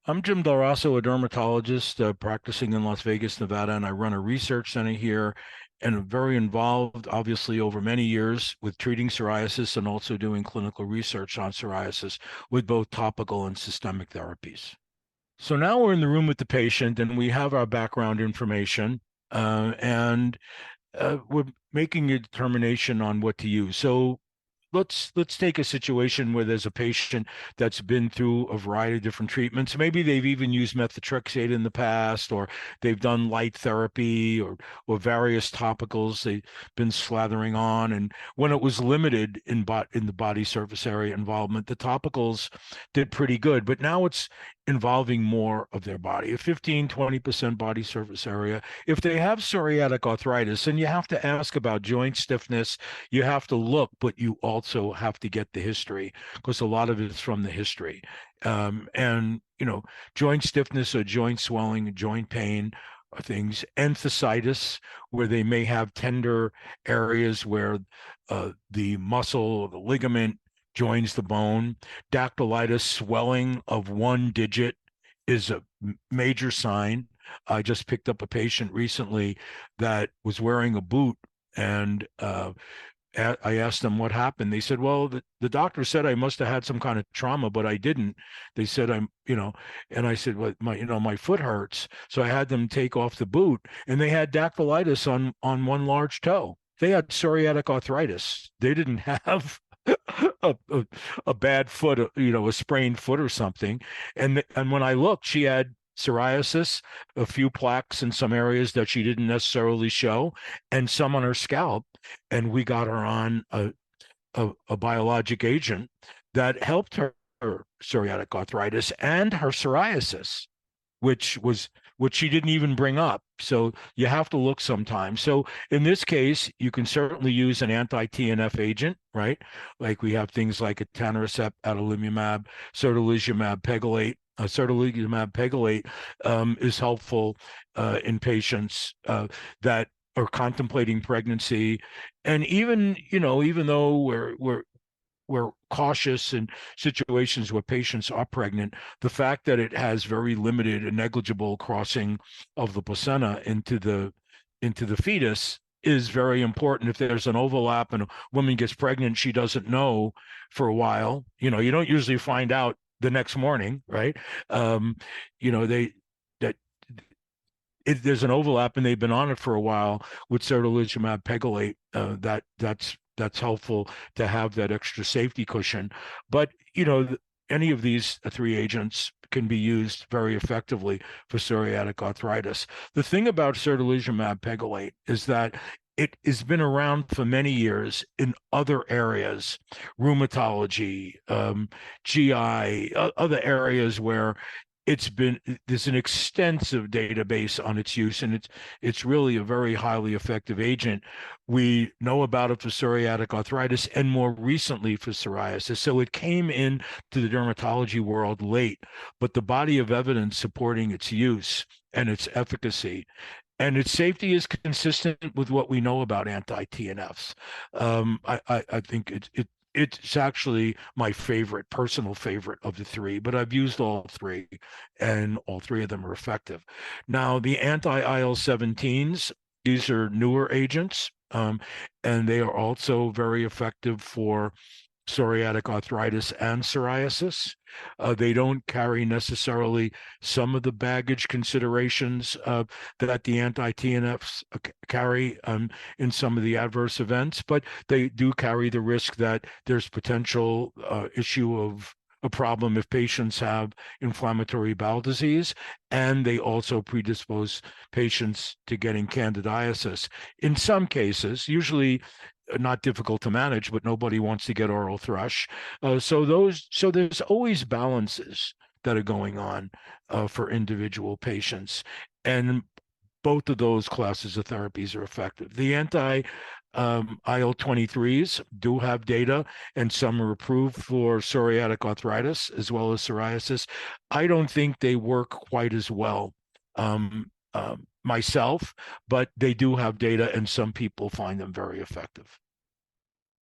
I'm Jim Del Rosso, a dermatologist practicing in Las Vegas, Nevada, and I run a research center here and am very involved, obviously, over many years with treating psoriasis and also doing clinical research on psoriasis with both topical and systemic therapies. So now we're in the room with the patient and we have our background information and we're making a determination on what to use. So let's take a situation where there's a patient that's been through a variety of different treatments. Maybe they've even used methotrexate in the past, or they've done light therapy or various topicals they've been slathering on. And when it was limited in the body surface area involvement, the topicals did pretty good. But now it's involving more of their body, a 15-20% body surface area. If they have psoriatic arthritis, and you have to ask about joint stiffness, you have to look, but you also have to get the history because a lot of it is from the history. And, joint stiffness or joint swelling, joint pain are things, enthesitis, where they may have tender areas where the muscle or the ligament joins the bone. Dactylitis, swelling of one digit, is a major sign. I just picked up a patient recently that was wearing a boot, and I asked them what happened. They said, well, the doctor said I must have had some kind of trauma, but I didn't. They said and I said, well, my foot hurts. So I had them take off the boot, and they had dactylitis on one large toe. They had psoriatic arthritis. They didn't have a bad foot, a sprained foot or something. And when I looked, she had psoriasis, a few plaques in some areas that she didn't necessarily show, and some on her scalp. And we got her on a biologic agent that helped her psoriatic arthritis and her psoriasis, which she didn't even bring up. So you have to look sometimes. So in this case, you can certainly use an anti-TNF agent, right? Like we have things like etanercept, adalimumab, certolizumab pegolate. Certolizumab pegolate is helpful in patients that are contemplating pregnancy, and even though we're cautious in situations where patients are pregnant, the fact that it has very limited and negligible crossing of the placenta into the fetus is very important. If there's an overlap and a woman gets pregnant, she doesn't know for a while. You don't usually find out the next morning, right? They that if there's an overlap and they've been on it for a while with certolizumab pegolate, that's helpful to have that extra safety cushion. But any of these three agents can be used very effectively for psoriatic arthritis. The thing about certolizumab pegolate is that it has been around for many years in other areas, rheumatology, GI, other areas where there's an extensive database on its use, and it's really a very highly effective agent. We know about it for psoriatic arthritis and more recently for psoriasis. So it came in to the dermatology world late, but the body of evidence supporting its use and its efficacy and its safety is consistent with what we know about anti-TNFs. I think it's actually my personal favorite of the three, but I've used all three, and all three of them are effective. Now, the anti-IL-17s, these are newer agents, and they are also very effective for psoriatic arthritis and psoriasis. They don't carry necessarily some of the baggage considerations that the anti-TNFs carry in some of the adverse events, but they do carry the risk that there's potential issue of a problem if patients have inflammatory bowel disease, and they also predispose patients to getting candidiasis. In some cases, usually not difficult to manage, but nobody wants to get oral thrush. So there's always balances that are going on for individual patients, and both of those classes of therapies are effective. The IL-23s do have data, and some are approved for psoriatic arthritis as well as psoriasis. I don't think they work quite as well myself, but they do have data, and some people find them very effective.